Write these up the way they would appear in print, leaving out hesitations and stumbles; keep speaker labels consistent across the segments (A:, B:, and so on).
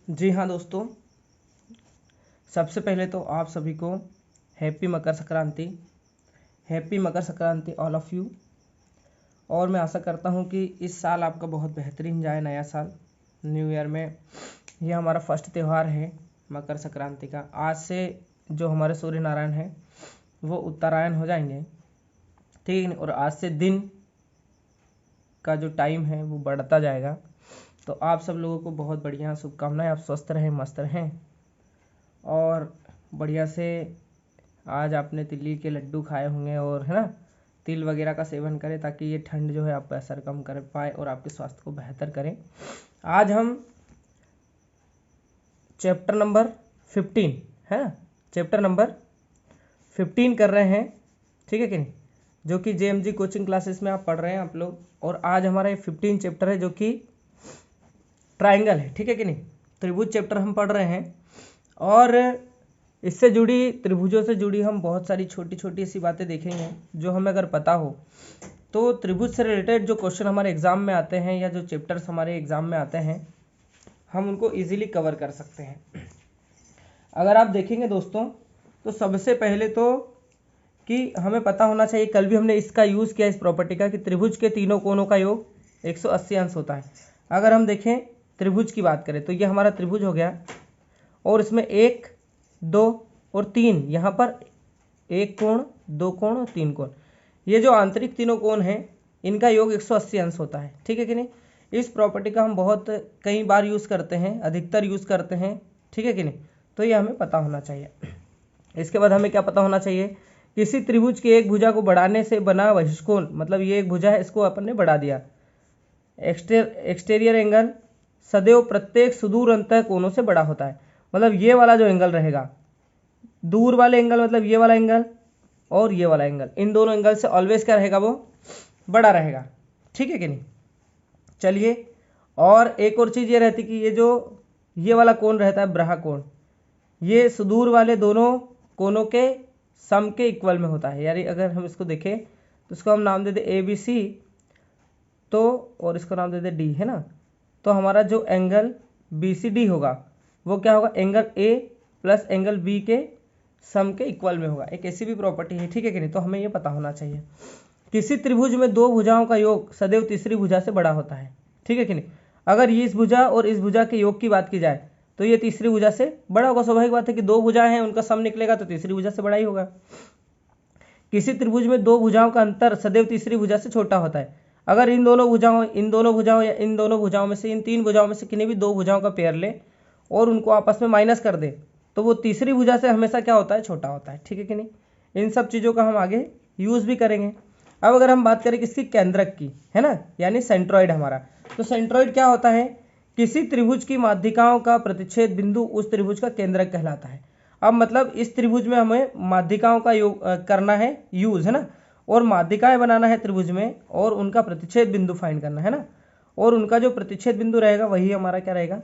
A: जी हाँ दोस्तों, सबसे पहले तो आप सभी को happy Makar Sankranti all of you. और मैं आशा करता हूँ कि इस साल आपका बहुत बेहतरीन जाए, नया साल न्यू ईयर में। यह हमारा फर्स्ट त्यौहार है मकर संक्रांति का। आज से जो हमारे सूर्य नारायण हैं वो उत्तरायण हो जाएंगे, ठीक है। और आज से दिन का जो टाइम है वो बढ़ता जाएगा। तो आप सब लोगों को बहुत बढ़िया शुभकामनाएं। आप स्वस्थ रहें, मस्त रहें और बढ़िया से। आज आपने तिल्ली के लड्डू खाए होंगे और है ना, तिल वगैरह का सेवन करें ताकि ये ठंड जो है आप पर असर कम कर पाए और आपके स्वास्थ्य को बेहतर करें। आज हम चैप्टर नंबर 15 है ना, चैप्टर नंबर 15 कर रहे हैं, ठीक है कि नहीं, जो कि JMG कोचिंग क्लासेस में आप पढ़ रहे हैं आप लोग। और आज हमारा ये 15 चैप्टर है जो कि ट्राइंगल है, ठीक है कि नहीं, त्रिभुज चैप्टर हम पढ़ रहे हैं। और इससे जुड़ी, त्रिभुजों से जुड़ी हम बहुत सारी छोटी छोटी सी बातें देखेंगे जो हमें अगर पता हो तो त्रिभुज से रिलेटेड जो क्वेश्चन हमारे एग्जाम में आते हैं या जो चैप्टर्स हमारे एग्जाम में आते हैं हम उनको इजीली कवर कर सकते हैं। अगर आप देखेंगे दोस्तों तो सबसे पहले तो कि हमें पता होना चाहिए, कल भी हमने इसका यूज़ किया इस प्रॉपर्टी का, कि त्रिभुज के तीनों कोणों का योग 180 अंश होता है। अगर हम देखें त्रिभुज की बात करें तो ये हमारा त्रिभुज हो गया और इसमें 1, 2 और 3, यहाँ पर 1 कोण, 2 कोण और 3 कोण। ये जो आंतरिक तीनों कोण हैं इनका योग 180 अंश होता है, ठीक है कि नहीं। इस प्रॉपर्टी का हम बहुत कई बार यूज़ करते हैं, अधिकतर यूज़ करते हैं, ठीक है कि नहीं। तो ये हमें पता होना चाहिए। इसके बाद हमें क्या पता होना चाहिए, किसी त्रिभुज की एक भुजा को बढ़ाने से बना बहिष्कोण, मतलब ये एक भुजा है इसको अपन ने बढ़ा दिया। एक्सटीरियर एंगल सदैव प्रत्येक सुदूर अंतः कोणों से बड़ा होता है। मतलब ये वाला जो एंगल रहेगा, दूर वाले एंगल मतलब ये वाला एंगल और ये वाला एंगल, इन दोनों एंगल से ऑलवेज क्या रहेगा, वो बड़ा रहेगा, ठीक है कि नहीं। चलिए, और एक और चीज़ ये रहती कि ये जो ये वाला कोण रहता है ब्रहा कोण, ये सुदूर वाले दोनों कोणों के सम के इक्वल में होता है। यानी अगर हम इसको देखें तो इसको हम नाम दे दे ABC, तो और इसको नाम दे दे D, है ना। तो हमारा जो एंगल BCD होगा वो क्या होगा, angle A plus angle B के सम के इक्वल में होगा। एक ऐसी भी प्रॉपर्टी है, ठीक है कि नहीं। तो हमें ये पता होना चाहिए। किसी त्रिभुज में दो भुजाओं का योग सदैव तीसरी भुजा से बड़ा होता है, ठीक है कि नहीं। अगर ये इस भुजा और इस भुजा के योग की बात की जाए तो ये तीसरी भुजा से बड़ा होगा। स्वाभाविक बात है कि दो भुजाएं हैं, उनका सम निकलेगा तो तीसरी भुजा से बड़ा ही होगा। किसी त्रिभुज में दो भुजाओं का अंतर सदैव तीसरी भुजा से छोटा होता है। अगर इन दोनों भुजाओं या इन दोनों भुजाओं में से, इन तीन भुजाओं में से किन्हीं भी दो भुजाओं का पेयर ले और उनको आपस में माइनस कर दे तो वो तीसरी भुजा से हमेशा क्या होता है, छोटा होता है, ठीक है कि नहीं। इन सब चीज़ों का हम आगे यूज़ भी करेंगे। अब अगर हम बात करें किसकी, केंद्रक की, है ना, यानी सेंट्रॉइड हमारा। तो सेंट्रॉइड क्या होता है, किसी त्रिभुज की माध्यिकाओं का प्रतिच्छेद बिंदु उस त्रिभुज का केंद्रक कहलाता है। अब मतलब इस त्रिभुज में हमें माध्यिकाओं का योग करना है, यूज, है ना, और माध्यिकाएं बनाना है त्रिभुज में और उनका प्रतिच्छेद बिंदु फाइंड करना है ना। और उनका जो प्रतिच्छेद बिंदु रहेगा वही हमारा क्या रहेगा,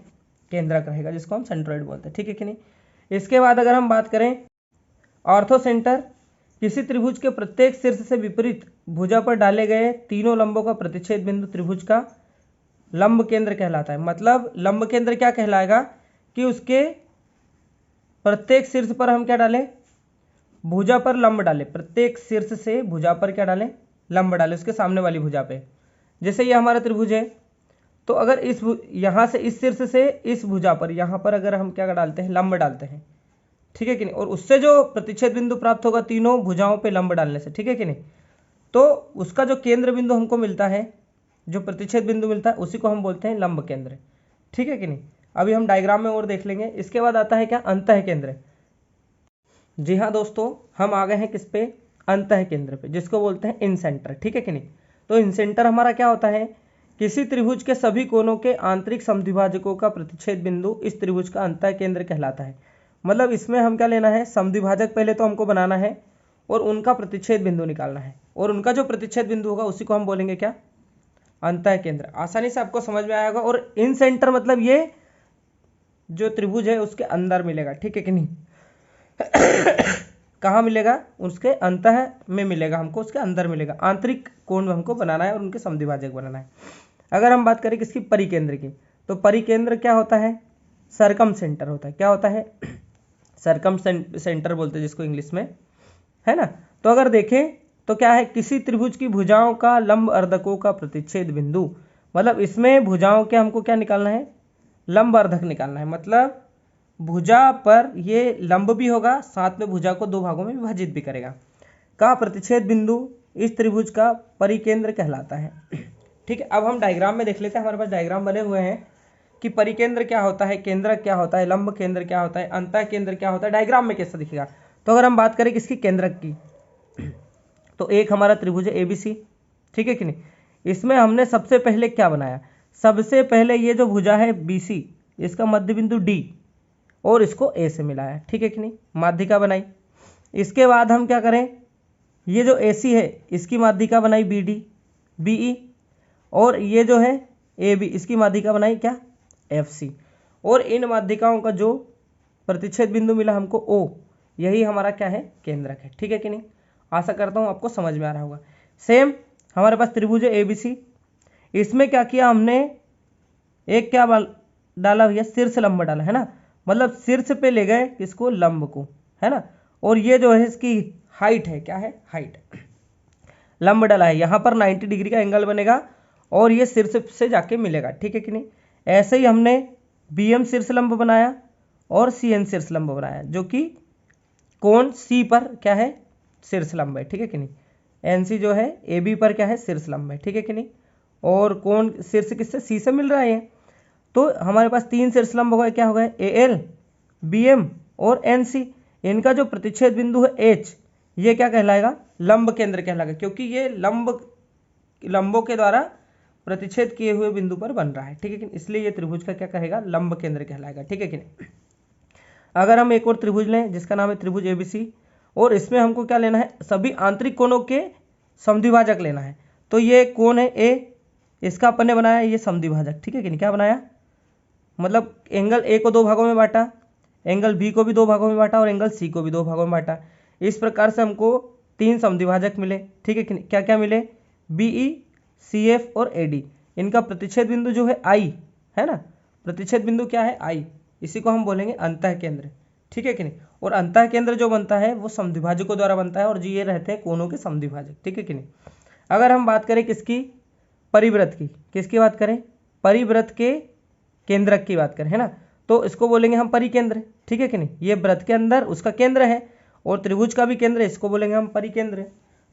A: केंद्रक रहेगा, जिसको हम सेंट्रॉइड बोलते हैं, ठीक है कि नहीं। इसके बाद अगर हम बात करें ऑर्थोसेंटर, किसी त्रिभुज के प्रत्येक शीर्ष से विपरीत भुजा पर डाले गए तीनों लंबों का प्रतिच्छेद बिंदु त्रिभुज का लंब केंद्र कहलाता है। मतलब लंब केंद्र क्या कहलाएगा कि उसके प्रत्येक शीर्ष पर हम क्या डालें, भुजा पर लंब डालें। प्रत्येक शीर्ष से भुजा पर क्या डालें, लंब डालें, उसके सामने वाली भुजा पे। जैसे ये हमारा त्रिभुज है तो अगर इस यहाँ से इस शीर्ष से इस भुजा पर, यहाँ पर अगर हम क्या डालते हैं, लंब डालते हैं, ठीक है कि नहीं। और उससे जो प्रतिच्छेद बिंदु प्राप्त होगा तीनों भुजाओं पे लंब डालने से, ठीक है कि नहीं, तो उसका जो केंद्र बिंदु हमको मिलता है, जो प्रतिच्छेद बिंदु मिलता है उसी को हम बोलते हैं लंब केंद्र, ठीक है कि नहीं। अभी हम डायग्राम में और देख लेंगे। इसके बाद आता है क्या, अंतः केंद्र। जी हाँ दोस्तों, हम आ गए हैं किस पे, अंतः केंद्र पे, जिसको बोलते हैं इन सेंटर, ठीक है कि नहीं। तो इन सेंटर हमारा क्या होता है, किसी त्रिभुज के सभी कोणों के आंतरिक समद्विभाजकों का प्रतिच्छेद बिंदु इस त्रिभुज का अंतः केंद्र कहलाता है। मतलब इसमें हम क्या लेना है, समद्विभाजक पहले तो हमको बनाना है और उनका प्रतिच्छेद बिंदु निकालना है, और उनका जो प्रतिच्छेद बिंदु होगा उसी को हम बोलेंगे क्या, अंतः केंद्र। आसानी से आपको समझ में आएगा। और इन सेंटर मतलब ये जो त्रिभुज है उसके अंदर मिलेगा, ठीक है कि नहीं। कहाँ मिलेगा, उसके अंतः में मिलेगा, हमको उसके अंदर मिलेगा। आंतरिक कोण हमको बनाना है और उनके समद्विभाजक बनाना है। अगर हम बात करें किसकी, परिकेंद्र की, तो परिकेंद्र क्या होता है, सरकम सेंटर होता है। क्या होता है? सरकम सेंटर बोलते हैं जिसको इंग्लिश में, है ना। तो अगर देखें तो क्या है, किसी त्रिभुज की भुजाओं का लंब अर्धकों का प्रतिच्छेद बिंदु, मतलब इसमें भुजाओं के हमको क्या निकालना है, लंब अर्धक निकालना है। मतलब भुजा पर ये लंब भी होगा, साथ में भुजा को दो भागों में विभाजित भी करेगा, का प्रतिच्छेद बिंदु इस त्रिभुज का परिकेंद्र कहलाता है। ठीक है, अब हम डायग्राम में देख लेते हैं। हमारे पास डायग्राम बने हुए हैं कि परिकेंद्र क्या होता है, केंद्रक क्या होता है, लंब केंद्र क्या होता है, अंतः केंद्र क्या होता है, डायग्राम में कैसा दिखेगा। तो अगर हम बात करें किसकी, केंद्रक की, तो एक हमारा त्रिभुज है ABC, ठीक है कि नहीं। इसमें हमने सबसे पहले क्या बनाया, सबसे पहले ये जो भुजा है BC, इसका मध्य बिंदु D और इसको A से मिलाया, ठीक है कि नहीं, माध्यिका बनाई। इसके बाद हम क्या करें, ये जो AC है इसकी माध्यिका बनाई BD BE, और ये जो है AB इसकी माध्यिका बनाई क्या, FC, और इन माध्यिकाओं का जो प्रतिच्छेद बिंदु मिला हमको O, यही हमारा क्या है, केंद्रक है, ठीक है कि नहीं। आशा करता हूँ आपको समझ में आ रहा होगा। सेम हमारे पास त्रिभुज है ABC, इसमें क्या किया हमने, एक क्या डाला भैया, शीर्ष लंब डाला, है ना। मतलब शीर्ष पे ले गए किसको, लंब को, है ना। और ये जो है इसकी हाइट है, क्या है, हाइट, लंब डाला है, यहाँ पर 90 डिग्री का एंगल बनेगा और ये शीर्ष से जाके मिलेगा, ठीक है कि नहीं। ऐसे ही हमने BM शीर्ष लंब बनाया और CN शीर्ष लंब बनाया, जो कि कोण C पर क्या है, शीर्ष लंब है, ठीक है कि नहीं। NC जो है AB पर क्या है, शीर्ष लंब है, ठीक है कि नहीं। और कोण शीर्ष किससे, C से मिल रहा है। तो हमारे पास 3 शीर्ष लंब हो गए, क्या हो गए, AL BM और NC। इनका जो प्रतिच्छेद बिंदु है H, ये क्या कहलाएगा, लंब केंद्र कहलाएगा, क्योंकि ये लंबों के द्वारा प्रतिच्छेद किए हुए बिंदु पर बन रहा है, ठीक है कि, इसलिए ये त्रिभुज का क्या कहेगा, लंब केंद्र कहलाएगा, ठीक है कि नहीं। अगर हम एक और त्रिभुज लें जिसका नाम है त्रिभुज ABC, और इसमें हमको क्या लेना है, सभी आंतरिक कोणों के समद्विभाजक लेना है। तो ये कोण है A, इसका अपन ने बनाया ये समद्विभाजक, ठीक है कि नहीं। क्या बनाया, मतलब एंगल A को दो भागों में बांटा, एंगल B को भी दो भागों में बांटा और एंगल C को भी दो भागों में बांटा। इस प्रकार से हमको 3 समद्विभाजक मिले, ठीक है कि नहीं। क्या क्या मिले, BE CF और AD। इनका प्रतिच्छेद बिंदु जो है I, है ना, प्रतिच्छेद बिंदु क्या है, I, इसी को हम बोलेंगे अंतः केंद्र, ठीक है कि नहीं। और अंतः केंद्र जो बनता है वो समद्विभाजकों द्वारा बनता है, और जी ये रहते हैं कोणों के समद्विभाजक, ठीक है कि नहीं। अगर हम बात करें किसकी, परिवृत्त की, किसकी बात करें, परिवृत्त के केंद्रक की बात करें, है ना, तो इसको बोलेंगे हम परिकेंद्र, ठीक है कि नहीं। ये वृत्त के अंदर उसका केंद्र है और त्रिभुज का भी केंद्र है, इसको बोलेंगे हम परिकेंद्र।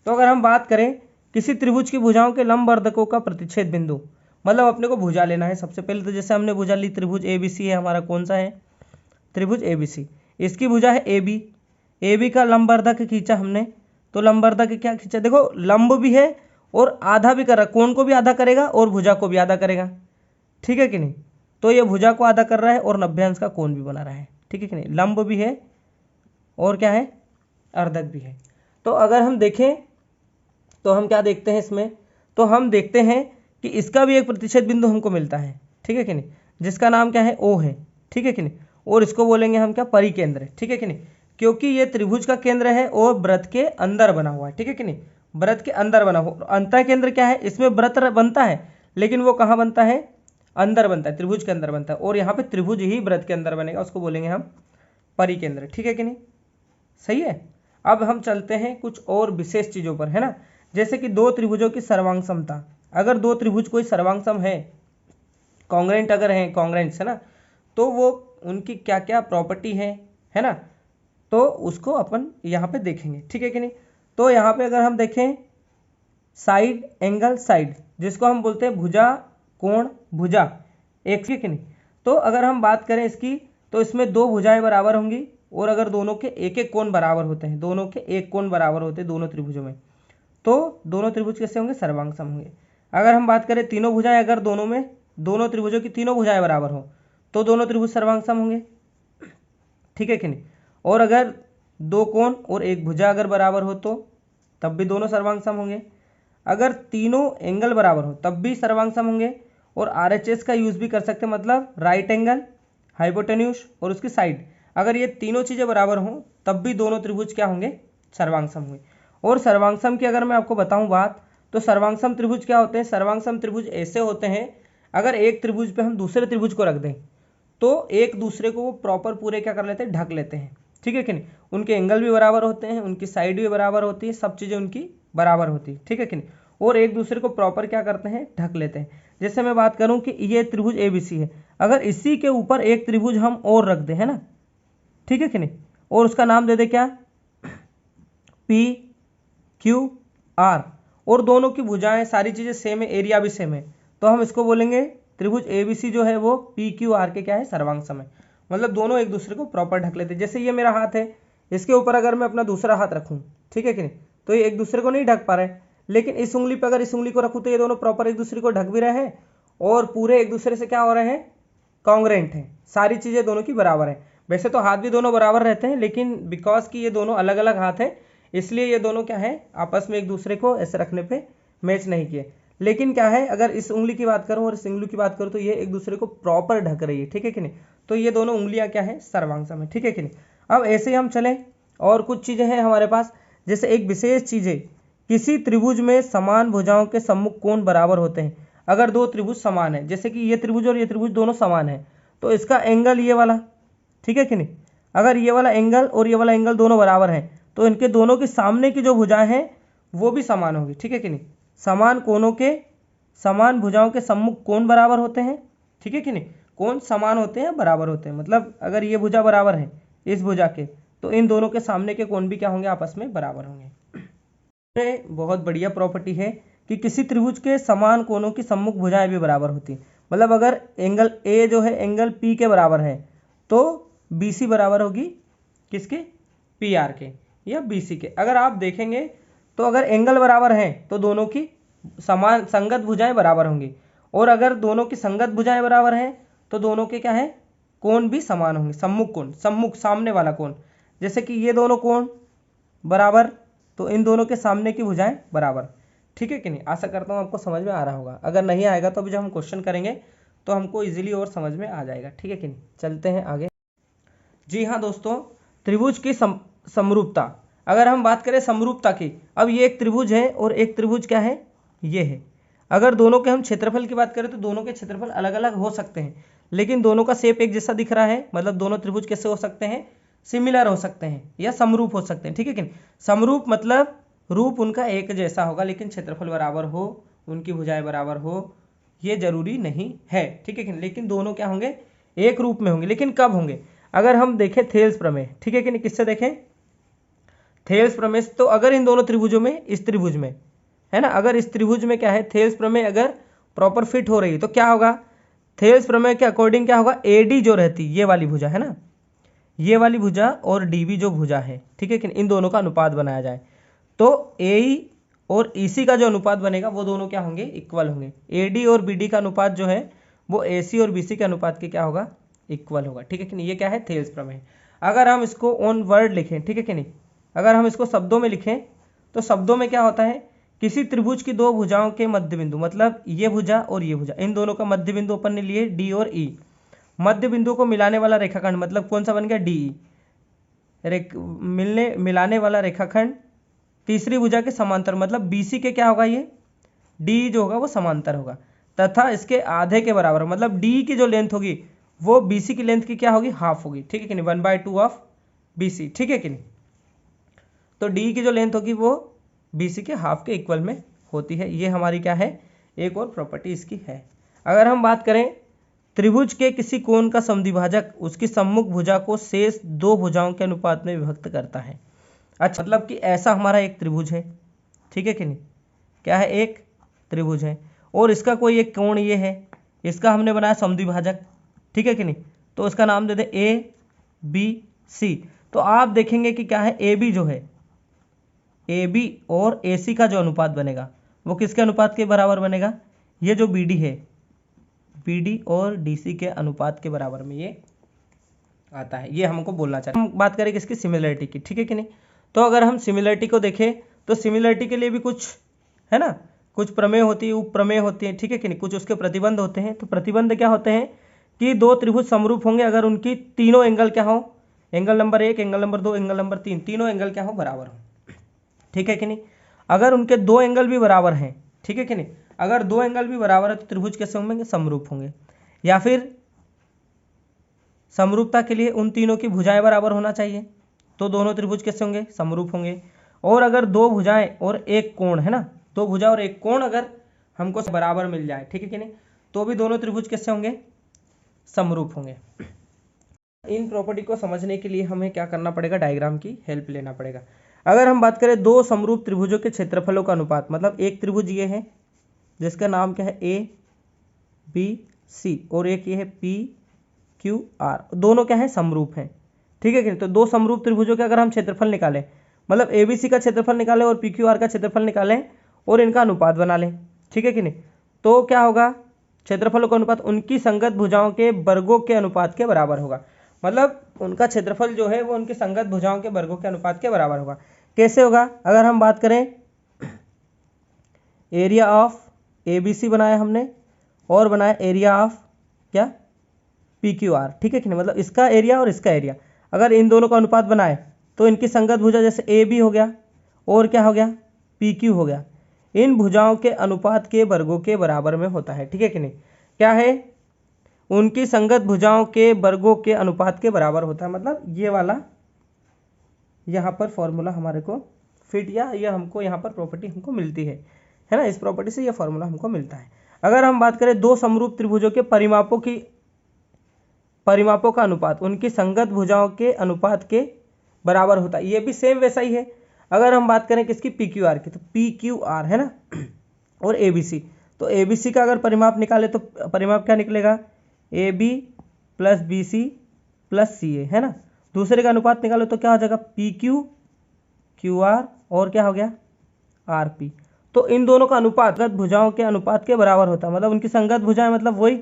A: तो अगर हम बात करें किसी त्रिभुज की भुजाओं के लंब अर्धकों का प्रतिच्छेद बिंदु, मतलब अपने को भुजा लेना है सबसे पहले। तो जैसे हमने भुजा ली, त्रिभुज ABC है हमारा, कौन सा है, त्रिभुज ABC, इसकी भुजा है AB, AB का लंब अर्धक खींचा हमने। तो लंब अर्धक क्या खींचा, देखो लंब भी है और आधा भी कर रहा, कोण को भी आधा करेगा और भुजा को भी आधा करेगा, ठीक है कि नहीं। तो ये भुजा को आधा कर रहा है और 90 अंश का कोण भी बना रहा है, ठीक है कि नहीं। लंब भी है और क्या है, अर्धक भी है। तो अगर हम देखें तो हम क्या देखते हैं इसमें, तो हम देखते हैं कि इसका भी एक प्रतिच्छेद बिंदु हमको मिलता है, ठीक है कि नहीं, जिसका नाम क्या है, O है, ठीक है कि नहीं। और इसको बोलेंगे हम क्या, परिकेंद्र, ठीक है कि नहीं, क्योंकि ये त्रिभुज का केंद्र है और वृत्त के अंदर बना हुआ है, ठीक है कि नहीं, वृत्त के अंदर बना हुआ। अंतः केंद्र क्या है, इसमें वृत्त बनता है लेकिन वो कहाँ बनता है, अंदर बनता है, त्रिभुज के अंदर बनता है, और यहाँ पे त्रिभुज ही वृत्त के अंदर बनेगा, उसको बोलेंगे हम परिकेंद्र, ठीक है कि नहीं, सही है। अब हम चलते हैं कुछ और विशेष चीज़ों पर, है ना। जैसे कि दो त्रिभुजों की सर्वांग समता, अगर दो त्रिभुज कोई सर्वांग सम है, कॉन्ग्रेंट अगर है, कॉन्ग्रेंट्स है ना, तो वो उनकी क्या क्या प्रॉपर्टी है ना, तो उसको अपन यहाँ पे देखेंगे, ठीक है कि नहीं। तो यहाँ पे अगर हम देखें साइड एंगल साइड, जिसको हम बोलते हैं भुजा कोण भुजा, एक, ठीक है कि नहीं। तो अगर हम बात करें इसकी, तो इसमें दो भुजाएं बराबर होंगी, और अगर दोनों के एक एक कोण बराबर होते हैं, दोनों के एक कोण बराबर होते हैं दोनों त्रिभुजों में, तो दोनों त्रिभुज कैसे होंगे, सर्वांग सम होंगे। अगर हम बात करें तीनों भुजाएं, अगर दोनों में, दोनों त्रिभुजों की तीनों भुजाएं बराबर हो, तो दोनों त्रिभुज सर्वांग सम होंगे, ठीक है कि नहीं। और अगर दो कोण और एक भुजा अगर बराबर हो तो तब भी दोनों सर्वांग सम होंगे। अगर तीनों एंगल बराबर हो तब भी सर्वांग सम होंगे। और RHS का यूज भी कर सकते हैं, मतलब राइट एंगल, हाइपोटेन्यूज और उसकी साइड, अगर ये तीनों चीज़ें बराबर हों तब भी दोनों त्रिभुज क्या होंगे, सर्वांग सम होंगे। और सर्वांग सम की अगर मैं आपको बताऊं बात, तो सर्वांग सम त्रिभुज क्या होते हैं, सर्वांग सम त्रिभुज ऐसे होते हैं, अगर एक त्रिभुज पे हम दूसरे त्रिभुज को रख दें तो एक दूसरे को वो प्रॉपर पूरे क्या कर लेते हैं, ढक लेते हैं, ठीक है कि नहीं। उनके एंगल भी बराबर होते हैं, उनकी साइड भी बराबर होती है, सब चीज़ें उनकी बराबर होती है, ठीक है कि नहीं। और एक दूसरे को प्रॉपर क्या करते हैं, ढक लेते हैं। जैसे मैं बात करूं कि ये त्रिभुज ABC है, अगर इसी के ऊपर एक त्रिभुज हम और रख दें, है ना, ठीक है कि नहीं, और उसका नाम दे दे क्या, PQR, और दोनों की भुजाएं सारी चीज़ें सेम है, एरिया भी सेम है, तो हम इसको बोलेंगे त्रिभुज ABC जो है वो PQR के क्या है, सर्वांग सम है। मतलब दोनों एक दूसरे को प्रॉपर ढक लेते हैं। जैसे ये मेरा हाथ है, इसके ऊपर अगर मैं अपना दूसरा हाथ रखूं, ठीक है कि नहीं, तो ये एक दूसरे को नहीं ढक पा रहे, लेकिन इस उंगली पर अगर इस उंगली को रखूं तो ये दोनों प्रॉपर एक दूसरे को ढक भी रहे हैं और पूरे एक दूसरे से क्या हो रहे हैं, कॉन्ग्रेंट हैं, सारी चीज़ें दोनों की बराबर है। वैसे तो हाथ भी दोनों बराबर रहते हैं, लेकिन बिकॉज कि ये दोनों अलग अलग हाथ हैं, इसलिए ये दोनों क्या है, आपस में एक दूसरे को ऐसे रखने पे मैच नहीं किए। लेकिन क्या है, अगर इस उंगली की बात करूं और इस उंगली की बात करूं तो ये एक दूसरे को प्रॉपर ढक रही है, ठीक है कि नहीं। तो ये दोनों उंगलियां क्या है, सर्वांग सम है, ठीक है कि नहीं। अब ऐसे ही हम चलें, और कुछ चीज़ें हैं हमारे पास। जैसे एक विशेष चीज़ है, किसी त्रिभुज में समान भुजाओं के सम्मुख कोण बराबर होते हैं। अगर दो त्रिभुज समान है, जैसे कि ये त्रिभुज और ये त्रिभुज दोनों समान है, तो इसका एंगल ये वाला, ठीक है कि नहीं, अगर ये वाला एंगल और ये वाला एंगल दोनों बराबर हैं, तो इनके दोनों के सामने की जो भुजाएं हैं वो भी समान होगी, ठीक है कि नहीं। समान कोणों के समान भुजाओं के सम्मुख कोण बराबर होते हैं, ठीक है कि नहीं। कोण समान होते हैं, बराबर होते हैं, मतलब अगर ये भुजा बराबर है इस भुजा के, तो इन दोनों के सामने के कोण भी क्या होंगे, आपस में बराबर होंगे। बहुत बढ़िया प्रॉपर्टी है कि किसी त्रिभुज के समान कोणों की सम्मुख भुजाएं भी बराबर होती हैं। मतलब अगर एंगल ए जो है एंगल P के बराबर है, तो BC बराबर होगी किसके, PR के या BC के। अगर आप देखेंगे तो अगर एंगल बराबर हैं तो दोनों की समान संगत भुजाएं बराबर होंगी, और अगर दोनों की संगत भुजाएं बराबर हैं तो दोनों के क्या है, कोण भी समान होंगे। सम्मुख कोण, सम्मुख सामने वाला कोण, जैसे कि ये दोनों कोण बराबर, तो इन दोनों के सामने की भुजाएं बराबर, ठीक है कि नहीं। आशा करता हूँ आपको समझ में आ रहा होगा। अगर नहीं आएगा तो अभी जब हम क्वेश्चन करेंगे तो हमको इजीली और समझ में आ जाएगा, ठीक है कि नहीं। चलते हैं आगे। जी हाँ दोस्तों, त्रिभुज की समरूपता, अगर हम बात करें समरूपता की, अब ये एक त्रिभुज है और एक त्रिभुज क्या है, ये है। अगर दोनों के हम क्षेत्रफल की बात करें तो दोनों के क्षेत्रफल अलग अलग हो सकते हैं, लेकिन दोनों का शेप एक जैसा दिख रहा है। मतलब दोनों त्रिभुज कैसे हो सकते हैं, सिमिलर हो सकते हैं या समरूप हो सकते हैं, ठीक है कि नहीं। समरूप मतलब रूप उनका एक जैसा होगा, लेकिन क्षेत्रफल बराबर हो, उनकी भुजाएं बराबर हो, ये जरूरी नहीं है, ठीक है कि नहीं। लेकिन दोनों क्या होंगे, एक रूप में होंगे। लेकिन कब होंगे, अगर हम देखें थेल्स प्रमेय, ठीक है कि नहीं, किससे देखें, थेल्स प्रमेय। तो अगर इन दोनों त्रिभुजों में, इस त्रिभुज में है ना, अगर इस त्रिभुज में क्या है, थेल्स प्रमेय अगर प्रॉपर फिट हो रही है तो क्या होगा, थेल्स प्रमेय के अकॉर्डिंग क्या होगा, AD जो रहती, ये वाली भुजा है ना, ये वाली भुजा और DB जो भुजा है, ठीक है कि इन दोनों का अनुपात बनाया जाए तो AE और EC का जो अनुपात बनेगा वो दोनों क्या होंगे, इक्वल होंगे। AD और BD का अनुपात जो है वो AC और BC के अनुपात के क्या होगा, इक्वल होगा, ठीक है कि नहीं। ये क्या है, थेल्स प्रमेय। अगर हम इसको ऑन वर्ड लिखें, ठीक है कि नहीं, अगर हम इसको शब्दों में लिखें तो शब्दों में क्या होता है, किसी त्रिभुज की दो भुजाओं के मध्य बिंदु, मतलब ये भुजा और ये भुजा, इन दोनों का मध्य बिंदु अपन ने लिए D और E। मध्य बिंदु को मिलाने वाला रेखाखंड मतलब कौन सा बन गया, DE। मिलाने वाला रेखाखंड तीसरी भुजा के समांतर, मतलब BC के क्या होगा, ये DE जो होगा वो समांतर होगा, तथा इसके आधे के बराबर, मतलब DE की जो लेंथ होगी वो BC की लेंथ की क्या होगी, हाफ होगी, ठीक है कि नहीं, 1/2 ऑफ BC, ठीक है कि नहीं। तो DE की जो लेंथ होगी वो BC के हाफ के इक्वल में होती है। ये हमारी क्या है, एक और प्रॉपर्टी इसकी है। अगर हम बात करें त्रिभुज के किसी कोण का समद्विभाजक उसकी सम्मुख भुजा को शेष दो भुजाओं के अनुपात में विभक्त करता है। अच्छा, मतलब कि ऐसा हमारा एक त्रिभुज है, ठीक है कि नहीं, क्या है, एक त्रिभुज है और इसका कोई एक कोण ये है, इसका हमने बनाया समद्विभाजक, ठीक है कि नहीं। तो इसका नाम दे दे ABC। तो आप देखेंगे कि क्या है, AB जो है, AB और AC का जो अनुपात बनेगा वो किसके अनुपात के बराबर बनेगा, ये जो BD है, BD और DC के अनुपात के बराबर में ये आता है। ये हमको बोलना चाहिए। हम बात करें किसकी, सिमिलरिटी की, ठीक है कि नहीं। तो अगर हम सिमिलरिटी को देखें तो सिमिलरिटी के लिए भी कुछ है ना, कुछ प्रमेय होती है, उपप्रमेय होती है, ठीक है कि नहीं, कुछ उसके प्रतिबंध होते हैं। तो प्रतिबंध क्या होते हैं कि दो त्रिभुज समरूप होंगे अगर उनकी तीनों एंगल क्या हो, angle number 1, angle number 2, angle number 3, तीनों एंगल क्या हो, बराबर हो, ठीक है कि नहीं। अगर उनके दो एंगल भी बराबर हैं, ठीक है कि नहीं, अगर दो एंगल भी बराबर है तो त्रिभुज कैसे होंगे, समरूप होंगे। या फिर समरूपता के लिए उन तीनों की भुजाएं बराबर होना चाहिए, तो दोनों त्रिभुज कैसे होंगे, समरूप होंगे। और अगर दो भुजाएं और एक कोण है ना, दो भुजा और एक कोण अगर हमको बराबर मिल जाए, ठीक है कि नहीं, तो भी दोनों त्रिभुज कैसे होंगे, समरूप होंगे। इन प्रॉपर्टी को समझने के लिए हमें क्या करना पड़ेगा, डायग्राम की हेल्प लेना पड़ेगा। अगर हम बात करें दो समरूप त्रिभुजों के क्षेत्रफलों का अनुपात, मतलब एक त्रिभुज ये है जिसका नाम क्या है ए बी सी, और एक ये है पी क्यू आर, दोनों क्या है, समरूप हैं, ठीक है कि नहीं। तो दो समरूप त्रिभुजों के अगर हम क्षेत्रफल निकालें, मतलब ए बी सी का क्षेत्रफल निकालें और पी क्यू आर का क्षेत्रफल निकालें और इनका अनुपात बना लें, ठीक है कि नहीं, तो क्या होगा, क्षेत्रफलों का अनुपात उनकी संगत भुजाओं के वर्गों के अनुपात के बराबर होगा। मतलब उनका क्षेत्रफल जो है वो उनकी संगत भुजाओं के वर्गों के अनुपात के बराबर होगा। कैसे होगा, अगर हम बात करें area of A B C बनाया हमने और बनाया एरिया ऑफ क्या, पी क्यू आर, ठीक है कि नहीं, मतलब इसका एरिया और इसका एरिया, अगर इन दोनों का अनुपात बनाए तो इनकी संगत भुजा जैसे ए बी हो गया और क्या हो गया, पी क्यू हो गया, इन भुजाओं के अनुपात के वर्गों के बराबर में होता है, ठीक है कि नहीं। क्या है, उनकी संगत भुजाओं के वर्गों के अनुपात के बराबर होता है। मतलब ये वाला यहाँ पर फॉर्मूला हमारे को फिट, या ये हमको यहाँ पर प्रॉपर्टी हमको मिलती है ना, इस प्रॉपर्टी से ये फॉर्मूला हमको मिलता है। अगर हम बात करें दो समरूप त्रिभुजों के परिमापों का अनुपात उनकी संगत भुजाओं के अनुपात के बराबर होता है, ये भी सेम वैसा ही है। अगर हम बात करें किसकी, पी क्यू आर की, तो पी क्यू आर है ना, और ए बी सी, तो ए बी सी का अगर परिमाप निकाले तो परिमाप क्या निकलेगा, A B plus B C plus C A, है ना। दूसरे का अनुपात निकालो तो क्या हो जाएगा, पी क्यू क्यू आर और क्या हो गया, आर पी। तो इन दोनों का अनुपात संगत भुजाओं के अनुपात के बराबर होता है। मतलब उनकी संगत भुजाएं, मतलब वही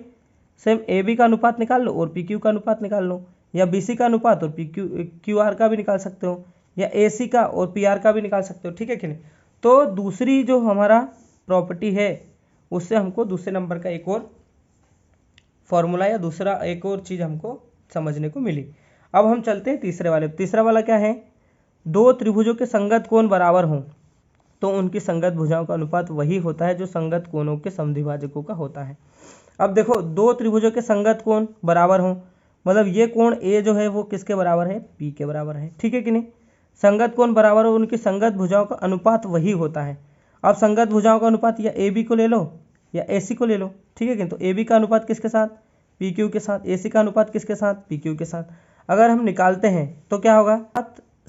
A: सेम ए बी का अनुपात निकाल लो और पी क्यू का अनुपात निकाल लो, या बी सी का अनुपात और पी क्यू आर का भी निकाल सकते हो, या ए सी का और पी आर का भी निकाल सकते हो, ठीक है कि नहीं। तो दूसरी जो हमारा प्रॉपर्टी है उससे हमको दूसरे नंबर का एक और फॉर्मूला या दूसरा एक और चीज़ हमको समझने को मिली। अब हम चलते हैं तीसरे वाले। तीसरा वाला क्या है, दो त्रिभुजों के संगत कोण बराबर हों तो उनकी संगत भुजाओं का अनुपात वही होता है जो संगत कोणों के समद्विभाजकों का होता है। अब देखो, दो त्रिभुजों के संगत कोण बराबर हों, मतलब ये कोण ए जो है वो किसके बराबर है, पी के बराबर है, ठीक है कि नहीं। संगत कोण बराबर हो, उनकी संगत भुजाओं का अनुपात वही होता है। अब संगत भुजाओं का अनुपात या ए बी को ले लो या ए सी को ले लो, ठीक है कि। तो ए बी का अनुपात किसके साथ, पी क्यू के साथ, ए सी का अनुपात किसके साथ, पी क्यू के साथ। अगर हम निकालते हैं तो क्या होगा,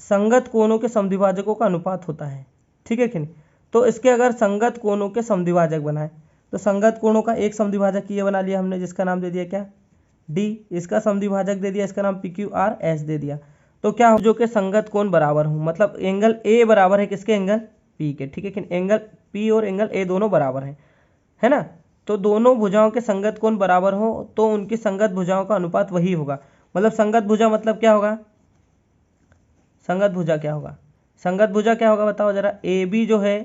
A: संगत कोणों के समद्विभाजकों का अनुपात होता है, ठीक है कि नहीं। तो इसके अगर संगत कोणों के समद्विभाजक बनाए तो संगत कोणों का एक समद्विभाजक ये बना लिया हमने, जिसका नाम दे दिया क्या, डी। इसका समद्विभाजक दे दिया, इसका नाम पी क्यू आर एस दे दिया। तो क्या हो, जो के संगत कोण बराबर हो, मतलब एंगल ए बराबर है किसके, एंगल पी के, ठीक है कि एंगल पी और एंगल ए दोनों बराबर हैं, है ना। तो दोनों भुजाओं के संगत कोण बराबर हो तो उनकी संगत भुजाओं का अनुपात वही होगा। मतलब संगत भुजा मतलब क्या होगा, संगत भुजा क्या होगा, संगत भुजा क्या होगा बताओ जरा। ए बी जो है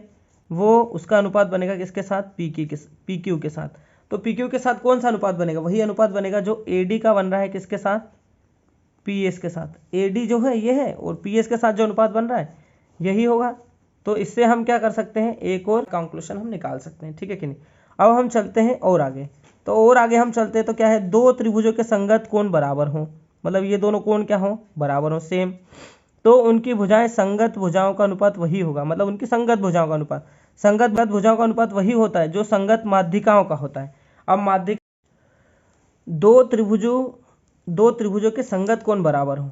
A: वो उसका अनुपात बनेगा किसके साथ, पी क्यू के साथ। तो पी क्यू के साथ कौन सा अनुपात बनेगा, वही अनुपात बनेगा जो ए डी का बन रहा है किसके साथ, पी एस के साथ। ए डी जो है ये है और पी एस के साथ जो अनुपात बन रहा है यही होगा। तो इससे हम क्या कर सकते हैं, एक और कंक्लूजन हम निकाल सकते हैं, ठीक है कि नहीं। अब हम चलते हैं और आगे। तो और आगे हम चलते हैं तो क्या है, दो त्रिभुजों के संगत कोण बराबर हों, मतलब ये दोनों कोण क्या हो, बराबर हो, सेम, तो उनकी भुजाएं संगत भुजाओं का अनुपात वही होगा। मतलब उनकी संगत भुजाओं का अनुपात, संगत भुजाओं का अनुपात वही होता है जो संगत माध्यिकाओं का होता है। अब माध्यिक दो त्रिभुजों के संगत कोण बराबर हो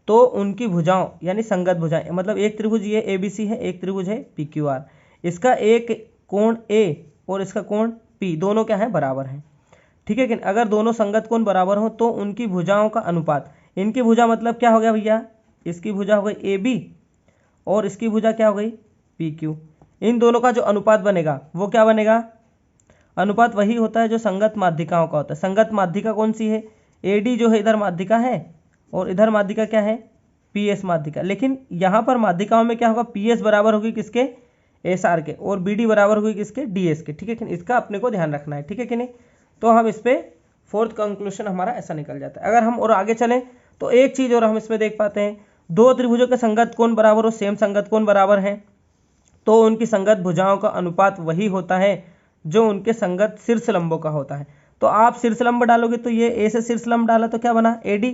A: तो उनकी भुजाओं यानी संगत भुजाएं, मतलब एक त्रिभुज ये ए बी सी है, एक त्रिभुज है पी क्यू आर, इसका एक कोण ए और इसका कोण पी दोनों क्या है, बराबर हैं, ठीक है कि। अगर दोनों संगत कोण बराबर हो तो उनकी भुजाओं का अनुपात, इनकी भुजा मतलब क्या हो गया भैया, इसकी भुजा हो गई ए बी और इसकी भुजा क्या हो गई, पी क्यू। इन दोनों का जो अनुपात बनेगा वो क्या बनेगा, अनुपात वही होता है जो संगत माध्यिकाओं का होता है। संगत माध्यिका कौन सी है, ए डी जो है इधर माध्यिका है और इधर माध्यिका क्या है, पी एस माध्यिका। लेकिन यहाँ पर माध्यिकाओं में क्या होगा, पी एस बराबर होगी किसके, एस आर के, और बी डी बराबर होगी किसके, डी एस के, ठीक है कि। इसका अपने को ध्यान रखना है, ठीक है कि नहीं। तो हम इस पर फोर्थ कंक्लूजन हमारा ऐसा निकल जाता है। अगर हम और आगे चलें तो एक चीज़ और हम इसमें देख पाते हैं, दो त्रिभुजों के संगत कोण बराबर हो, सेम संगत कोण बराबर हैं, तो उनकी संगत भुजाओं का अनुपात वही होता है जो उनके संगत शीर्ष लंबों का होता है। तो आप शीर्षलंब डालोगे तो ये ए से शीर्षलंब डाला तो क्या बना AD,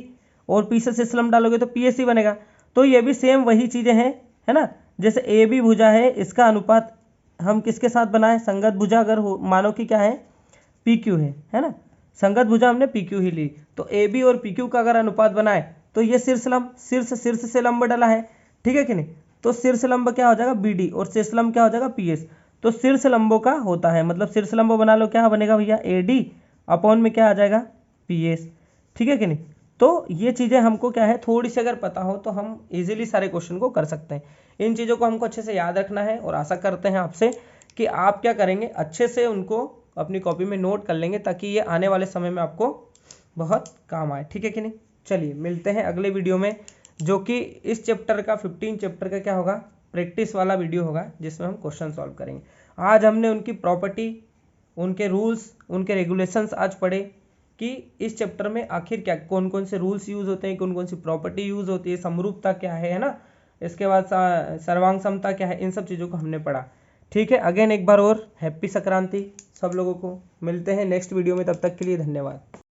A: और पी से शीर्षलंब डालोगे तो PAC बनेगा। तो ये भी सेम वही चीज़ें हैं, है ना। जैसे AB भुजा है, इसका अनुपात हम किसके साथ बनाए, संगत भुजा अगर हो मानो कि क्या है PQ है ना, संगत भुजा हमने PQ ही ली, तो AB और PQ का अगर अनुपात बनाए तो ये शीर्षलंब, शीर्ष से लंब डला है, ठीक है कि नहीं। तो शीर्षलंब क्या हो जाएगा BD और शीर्षलंब क्या हो जाएगा PS। तो शीर्षलंबों का होता है, मतलब शीर्षलंब बना लो, क्या बनेगा भैया AD अपॉन में क्या आ जाएगा PS, ठीक है कि नहीं। तो ये चीज़ें हमको क्या है थोड़ी सी अगर पता हो तो हम इजीली सारे क्वेश्चन को कर सकते हैं। इन चीज़ों को हमको अच्छे से याद रखना है, और आशा करते हैं आपसे कि आप क्या करेंगे, अच्छे से उनको अपनी कॉपी में नोट कर लेंगे, ताकि ये आने वाले समय में आपको बहुत काम आए, ठीक है कि नहीं। चलिए मिलते हैं अगले वीडियो में, जो कि इस चैप्टर का 15 चैप्टर का क्या होगा, प्रैक्टिस वाला वीडियो होगा, जिसमें हम क्वेश्चन सॉल्व करेंगे। आज हमने उनकी प्रॉपर्टी, उनके रूल्स, उनके रेगुलेशंस आज पढ़े कि इस चैप्टर में आखिर क्या कौन कौन से रूल्स यूज होते हैं, कौन कौन सी प्रॉपर्टी यूज होती है, समरूपता क्या है ना, इसके बाद सर्वांग समता क्या है, इन सब चीज़ों को हमने पढ़ा। ठीक है, अगेन एक बार और हैप्पी संक्रांति सब लोगों को। मिलते हैं नेक्स्ट वीडियो में, तब तक के लिए धन्यवाद।